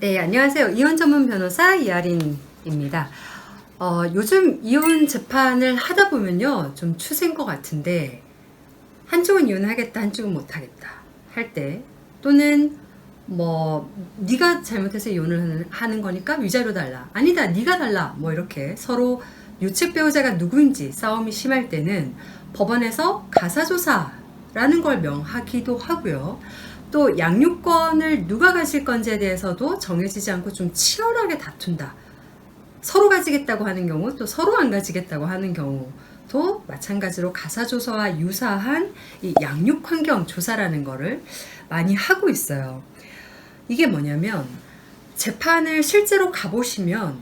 네, 안녕하세요. 이혼 전문 변호사 이아린입니다. 요즘 이혼 재판을 하다 보면요, 좀 추세인 것 같은데, 한쪽은 이혼하겠다, 한쪽은 못하겠다 할 때, 또는 네가 잘못해서 이혼을 하는 거니까 위자료 달라. 아니다, 네가 달라. 뭐 이렇게 서로 유책 배우자가 누구인지 싸움이 심할 때는 법원에서 가사조사라는 걸 명하기도 하고요. 또 양육권을 누가 가질 건지에 대해서도 정해지지 않고 좀 치열하게 다툰다. 서로 가지겠다고 하는 경우, 또 서로 안 가지겠다고 하는 경우도 마찬가지로 가사조사와 유사한 이 양육환경 조사라는 거를 많이 하고 있어요. 이게 뭐냐면, 재판을 실제로 가보시면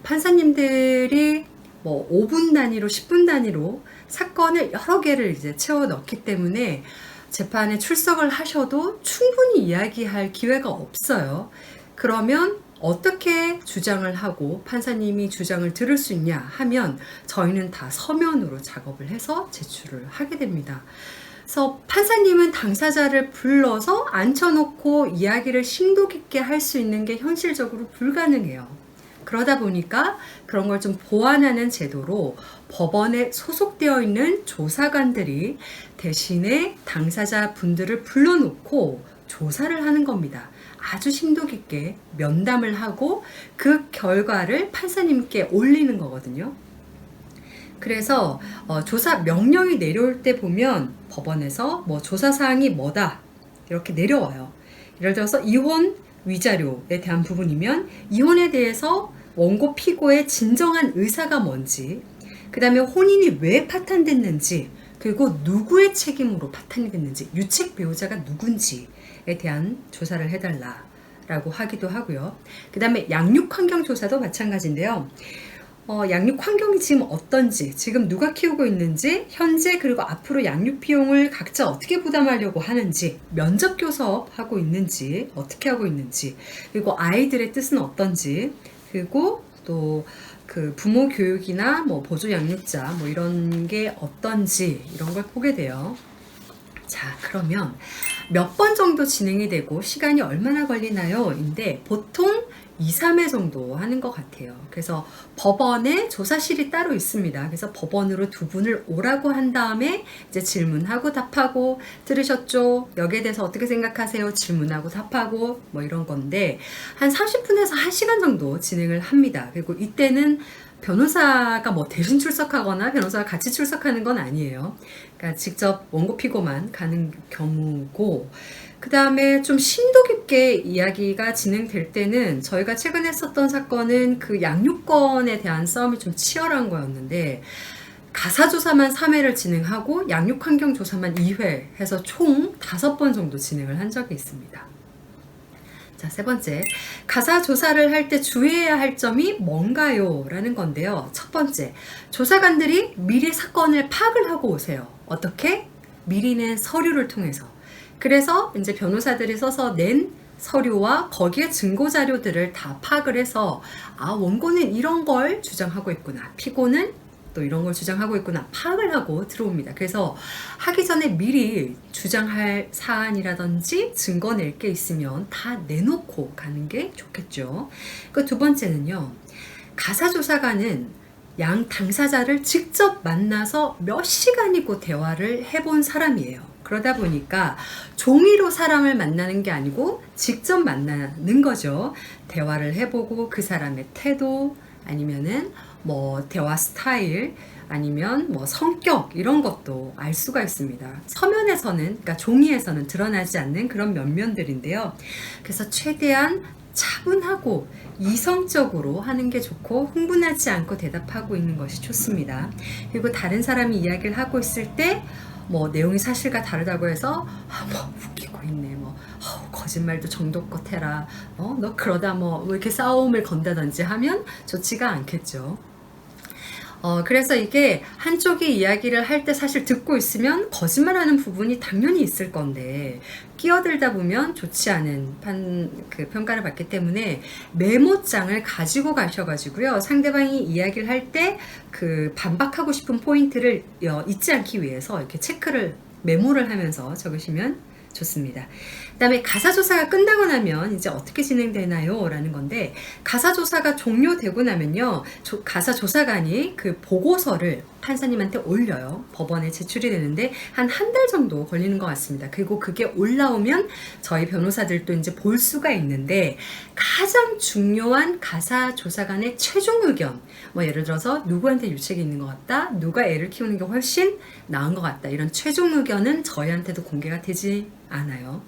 판사님들이 5분 단위로 10분 단위로 사건을 여러 개를 이제 채워 넣기 때문에 재판에 출석을 하셔도 충분히 이야기할 기회가 없어요. 그러면 어떻게 주장을 하고 판사님이 주장을 들을 수 있냐 하면 저희는 다 서면으로 작업을 해서 제출을 하게 됩니다. 그래서 판사님은 당사자를 불러서 앉혀놓고 이야기를 심도 깊게 할 수 있는 게 현실적으로 불가능해요. 그러다 보니까 그런 걸 좀 보완하는 제도로 법원에 소속되어 있는 조사관들이 대신에 당사자 분들을 불러놓고 조사를 하는 겁니다. 아주 심도 깊게 면담을 하고 그 결과를 판사님께 올리는 거거든요. 그래서 조사 명령이 내려올 때 보면 법원에서 조사사항이 뭐다 이렇게 내려와요. 예를 들어서 이혼 위자료에 대한 부분이면 이혼에 대해서 원고 피고의 진정한 의사가 뭔지, 그 다음에 혼인이 왜 파탄됐는지, 그리고 누구의 책임으로 파탄이 됐는지, 유책 배우자가 누군지에 대한 조사를 해달라라고 하기도 하고요. 그 다음에 양육환경 조사도 마찬가지인데요. 양육 환경이 지금 어떤지, 지금 누가 키우고 있는지, 현재 그리고 앞으로 양육 비용을 각자 어떻게 부담하려고 하는지, 면접 교섭 하고 있는지, 어떻게 하고 있는지, 그리고 아이들의 뜻은 어떤지, 그리고 또 그 부모 교육이나 보조 양육자 이런 게 어떤지 이런 걸 보게 돼요. 자, 그러면 몇 번 정도 진행이 되고 시간이 얼마나 걸리나요? 인데 보통 2, 3회 정도 하는 것 같아요. 그래서 법원에 조사실이 따로 있습니다. 그래서 법원으로 두 분을 오라고 한 다음에 이제 질문하고 답하고, 들으셨죠? 여기에 대해서 어떻게 생각하세요? 질문하고 답하고 이런 건데 한 30분에서 1시간 정도 진행을 합니다. 그리고 이때는 변호사가 대신 출석하거나 변호사가 같이 출석하는 건 아니에요. 그러니까 직접 원고 피고만 가는 경우고, 그 다음에 좀 심도 깊게 이야기가 진행될 때는 저희가 최근에 했었던 사건은 그 양육권에 대한 싸움이 좀 치열한 거였는데, 가사조사만 3회를 진행하고 양육환경조사만 2회 해서 총 5번 정도 진행을 한 적이 있습니다. 자, 세 번째, 가사 조사를 할 때 주의해야 할 점이 뭔가요? 라는 건데요. 첫 번째, 조사관들이 미리 사건을 파악을 하고 오세요. 어떻게? 미리 낸 서류를 통해서. 그래서 이제 변호사들이 써서 낸 서류와 거기에 증거 자료들을 다 파악을 해서, 원고는 이런 걸 주장하고 있구나, 피고는 또 이런 걸 주장하고 있구나, 파악을 하고 들어옵니다. 그래서 하기 전에 미리 주장할 사안이라든지 증거 낼 게 있으면 다 내놓고 가는 게 좋겠죠. 그 두 번째는요, 가사조사관은 양 당사자를 직접 만나서 몇 시간이고 대화를 해본 사람이에요. 그러다 보니까 종이로 사람을 만나는 게 아니고 직접 만나는 거죠. 대화를 해보고 그 사람의 태도, 아니면은 대화 스타일, 아니면 성격, 이런 것도 알 수가 있습니다. 서면에서는, 그러니까 종이에서는 드러나지 않는 그런 면면들인데요. 그래서 최대한 차분하고 이성적으로 하는 게 좋고, 흥분하지 않고 대답하고 있는 것이 좋습니다. 그리고 다른 사람이 이야기를 하고 있을 때 내용이 사실과 다르다고 해서 웃기고 있네, 거짓말도 정도껏 해라, 너 그러다 왜 이렇게 싸움을 건다든지 하면 좋지가 않겠죠. 그래서 이게 한쪽이 이야기를 할 때 사실 듣고 있으면 거짓말하는 부분이 당연히 있을 건데, 끼어들다 보면 좋지 않은 평가를 받기 때문에 메모장을 가지고 가셔가지고요, 상대방이 이야기를 할 때 그 반박하고 싶은 포인트를 잊지 않기 위해서 이렇게 체크를, 메모를 하면서 적으시면 좋습니다. 그 다음에 가사조사가 끝나고 나면 이제 어떻게 진행되나요? 라는 건데, 가사조사가 종료되고 나면요, 가사조사관이 그 보고서를 판사님한테 올려요. 법원에 제출이 되는데 한 달 정도 걸리는 것 같습니다. 그리고 그게 올라오면 저희 변호사들도 이제 볼 수가 있는데, 가장 중요한 가사조사관의 최종 의견, 뭐 예를 들어서 누구한테 유책이 있는 것 같다, 누가 애를 키우는 게 훨씬 나은 것 같다, 이런 최종 의견은 저희한테도 공개가 되지 않아요.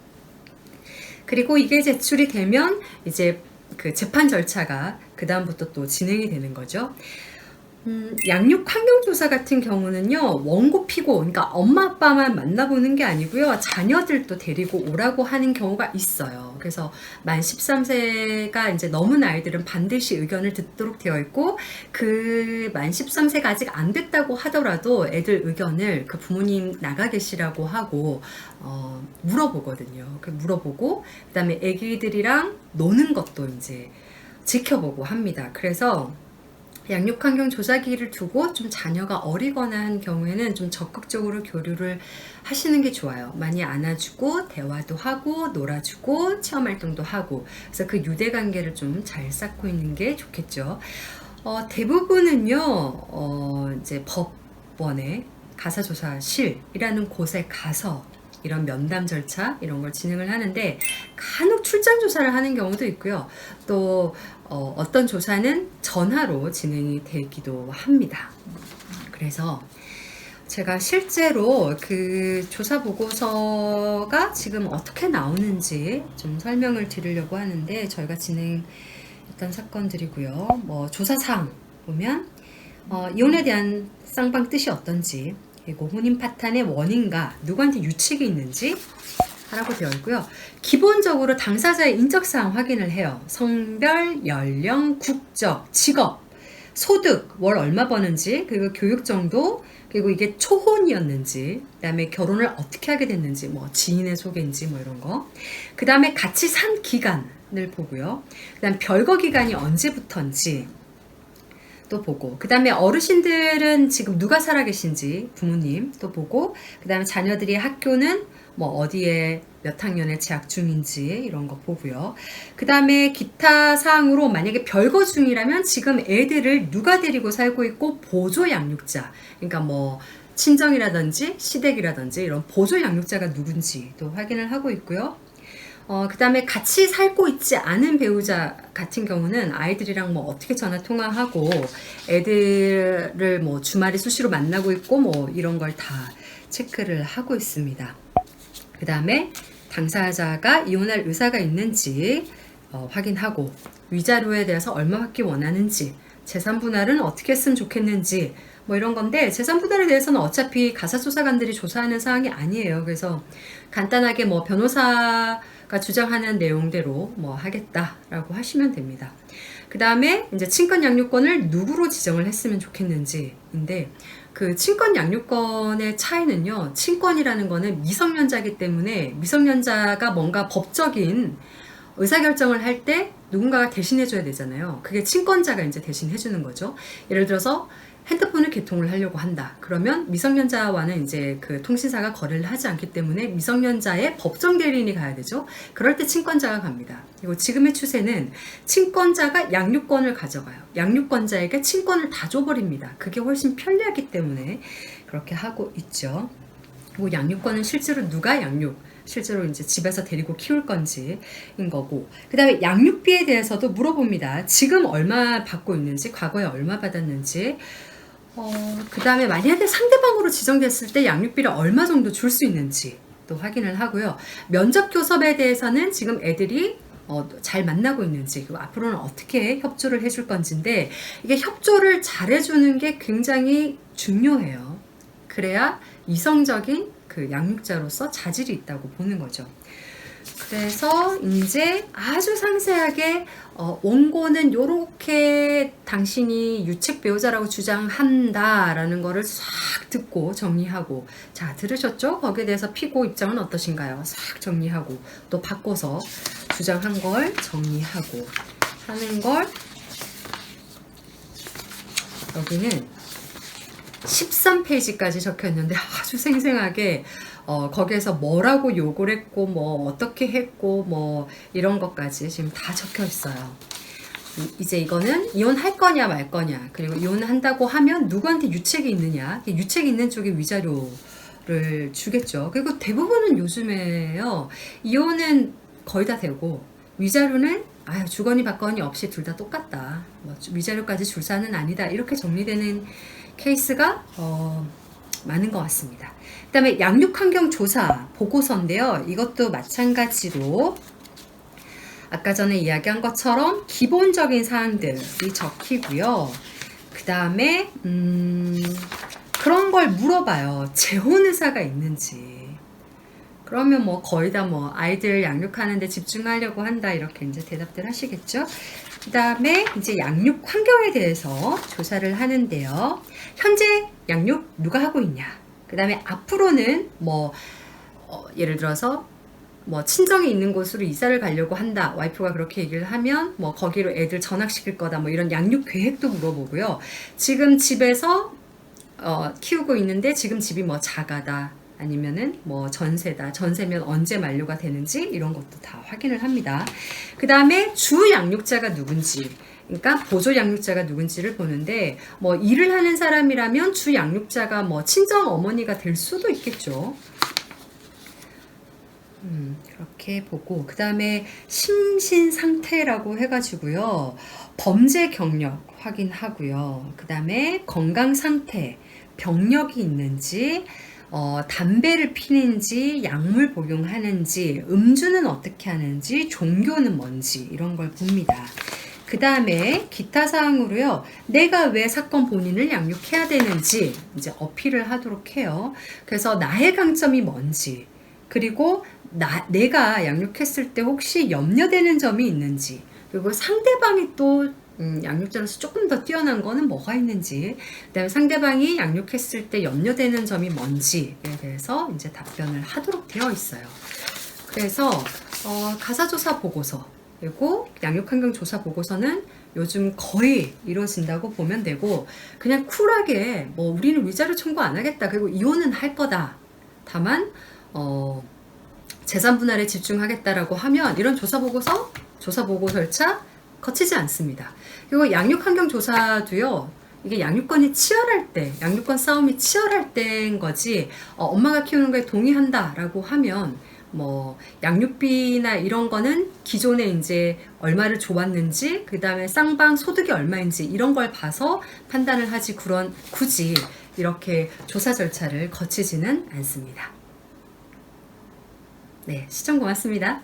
그리고 이게 제출이 되면 이제 그 재판 절차가 그 다음부터 또 진행이 되는 거죠. 양육 환경조사 같은 경우는요, 원고 피고, 그러니까 엄마 아빠만 만나보는 게 아니고요, 자녀들도 데리고 오라고 하는 경우가 있어요. 그래서 만 13세가 이제 넘은 아이들은 반드시 의견을 듣도록 되어 있고, 그 만 13세가 아직 안 됐다고 하더라도 애들 의견을 그 부모님 나가 계시라고 하고 물어보거든요. 물어보고, 그 다음에 애기들이랑 노는 것도 이제 지켜보고 합니다. 그래서 양육환경 조사기를 두고 좀 자녀가 어리거나 한 경우에는 좀 적극적으로 교류를 하시는 게 좋아요. 많이 안아주고 대화도 하고 놀아주고 체험활동도 하고, 그래서 그 유대관계를 좀 잘 쌓고 있는 게 좋겠죠. 대부분은요, 이제 법원에 가사조사실이라는 곳에 가서 이런 면담 절차 이런 걸 진행을 하는데, 간혹 출장 조사를 하는 경우도 있고요. 또 어떤 조사는 전화로 진행이 되기도 합니다. 그래서 제가 실제로 그 조사 보고서가 지금 어떻게 나오는지 좀 설명을 드리려고 하는데, 저희가 진행했던 사건들이고요. 뭐 조사사항 보면 이혼에 대한 쌍방 뜻이 어떤지, 그리고 혼인 파탄의 원인과 누구한테 유책이 있는지 하라고 되어 있고요. 기본적으로 당사자의 인적사항 확인을 해요. 성별, 연령, 국적, 직업, 소득, 월 얼마 버는지, 그리고 교육 정도, 그리고 이게 초혼이었는지, 그 다음에 결혼을 어떻게 하게 됐는지, 뭐 지인의 소개인지 뭐 이런 거. 그 다음에 같이 산 기간을 보고요. 그 다음 별거 기간이 언제부터인지 또 보고, 그 다음에 어르신들은 지금 누가 살아계신지 부모님 또 보고, 그 다음에 자녀들이 학교는 뭐 어디에 몇 학년에 재학 중인지 이런 거 보고요. 그 다음에 기타 사항으로 만약에 별거 중이라면 지금 애들을 누가 데리고 살고 있고, 보조 양육자, 그러니까 뭐 친정이라든지 시댁이라든지 이런 보조 양육자가 누군지 또 확인을 하고 있고요. 그 다음에 같이 살고 있지 않은 배우자 같은 경우는 아이들이랑 뭐 어떻게 전화 통화하고, 애들을 뭐 주말에 수시로 만나고 있고 뭐 이런 걸 다 체크를 하고 있습니다. 그 다음에 당사자가 이혼할 의사가 있는지 확인하고, 위자료에 대해서 얼마 받기 원하는지, 재산 분할은 어떻게 했으면 좋겠는지 뭐 이런 건데, 재산 분할에 대해서는 어차피 가사조사관들이 조사하는 사항이 아니에요. 그래서 간단하게 뭐 변호사가 주장하는 내용대로 뭐 하겠다라고 하시면 됩니다. 그 다음에 이제 친권 양육권을 누구로 지정을 했으면 좋겠는지인데, 그 친권 양육권의 차이는요, 친권이라는 거는 미성년자이기 때문에 미성년자가 뭔가 법적인 의사결정을 할 때 누군가가 대신해줘야 되잖아요. 그게 친권자가 이제 대신해주는 거죠. 예를 들어서 핸드폰을 개통을 하려고 한다. 그러면 미성년자와는 이제 그 통신사가 거래를 하지 않기 때문에 미성년자의 법정 대리인이 가야 되죠. 그럴 때 친권자가 갑니다. 그리고 지금의 추세는 친권자가 양육권을 가져가요. 양육권자에게 친권을 다 줘버립니다. 그게 훨씬 편리하기 때문에 그렇게 하고 있죠. 그리고 양육권은 실제로 누가 실제로 이제 집에서 데리고 키울 건지인 거고, 그 다음에 양육비에 대해서도 물어봅니다. 지금 얼마 받고 있는지, 과거에 얼마 받았는지, 그 다음에 만약에 상대방으로 지정됐을 때 양육비를 얼마 정도 줄 수 있는지 또 확인을 하고요. 면접 교섭에 대해서는 지금 애들이 잘 만나고 있는지, 그리고 앞으로는 어떻게 협조를 해줄 건지인데, 이게 협조를 잘해주는 게 굉장히 중요해요. 그래야 이성적인 그 양육자로서 자질이 있다고 보는 거죠. 그래서 이제 아주 상세하게 원고는 요렇게 당신이 유책 배우자라고 주장한다라는 거를 싹 듣고 정리하고, 자, 들으셨죠? 거기에 대해서 피고 입장은 어떠신가요? 싹 정리하고, 또 바꿔서 주장한 걸 정리하고 하는 걸, 여기는 13페이지까지 적혀 있는데 아주 생생하게 거기에서 뭐라고 욕을 했고 뭐 어떻게 했고 뭐 이런 것까지 지금 다 적혀 있어요. 이제 이거는 이혼할 거냐 말 거냐, 그리고 이혼한다고 하면 누구한테 유책이 있느냐, 유책이 있는 쪽에 위자료를 주겠죠. 그리고 대부분은 요즘에요, 이혼은 거의 다 되고 위자료는 아유 주거니 받거니 없이 둘 다 똑같다, 뭐 위자료까지 줄 사는 아니다, 이렇게 정리되는 케이스가 많은 것 같습니다. 그 다음에 양육환경조사 보고서인데요, 이것도 마찬가지로 아까 전에 이야기한 것처럼 기본적인 사항들이 적히고요. 그 다음에 그런 걸 물어봐요. 재혼 의사가 있는지. 그러면 뭐 거의 다 뭐 아이들 양육하는데 집중하려고 한다, 이렇게 이제 대답들 하시겠죠. 그 다음에 이제 양육 환경에 대해서 조사를 하는데요. 현재 양육 누가 하고 있냐. 그 다음에 앞으로는 뭐 예를 들어서 뭐 친정이 있는 곳으로 이사를 가려고 한다, 와이프가 그렇게 얘기를 하면 뭐 거기로 애들 전학시킬 거다, 뭐 이런 양육 계획도 물어보고요. 지금 집에서 키우고 있는데 지금 집이 뭐 자가다, 아니면은 뭐 전세다, 전세면 언제 만료가 되는지 이런 것도 다 확인을 합니다. 그 다음에 주 양육자가 누군지, 그러니까 보조 양육자가 누군지를 보는데, 뭐 일을 하는 사람이라면 주 양육자가 뭐 친정 어머니가 될 수도 있겠죠. 그렇게 보고, 그 다음에 심신 상태라고 해가지고요, 범죄 경력 확인하고요. 그 다음에 건강 상태, 병력이 있는지, 담배를 피는지, 약물 복용하는지, 음주는 어떻게 하는지, 종교는 뭔지, 이런 걸 봅니다. 그 다음에 기타 사항으로요, 내가 왜 사건 본인을 양육해야 되는지 이제 어필을 하도록 해요. 그래서 나의 강점이 뭔지, 그리고 내가 양육했을 때 혹시 염려되는 점이 있는지, 그리고 상대방이 또 양육자로서 조금 더 뛰어난 거는 뭐가 있는지, 그다음에 상대방이 양육했을 때 염려되는 점이 뭔지에 대해서 이제 답변을 하도록 되어 있어요. 그래서 가사조사 보고서, 그리고 양육환경조사 보고서는 요즘 거의 이루어진다고 보면 되고, 그냥 쿨하게 뭐 우리는 위자료 청구 안 하겠다, 그리고 이혼은 할 거다, 다만 재산 분할에 집중하겠다라고 하면 이런 조사 보고 절차 거치지 않습니다. 그리고 양육환경조사도요, 이게 양육권이 치열할 때, 양육권 싸움이 치열할 때인 거지, 엄마가 키우는 거에 동의한다라고 하면 뭐 양육비나 이런 거는 기존에 이제 얼마를 줘왔는지, 그 다음에 쌍방 소득이 얼마인지 이런 걸 봐서 판단을 하지, 굳이 이렇게 조사 절차를 거치지는 않습니다. 네, 시청 고맙습니다.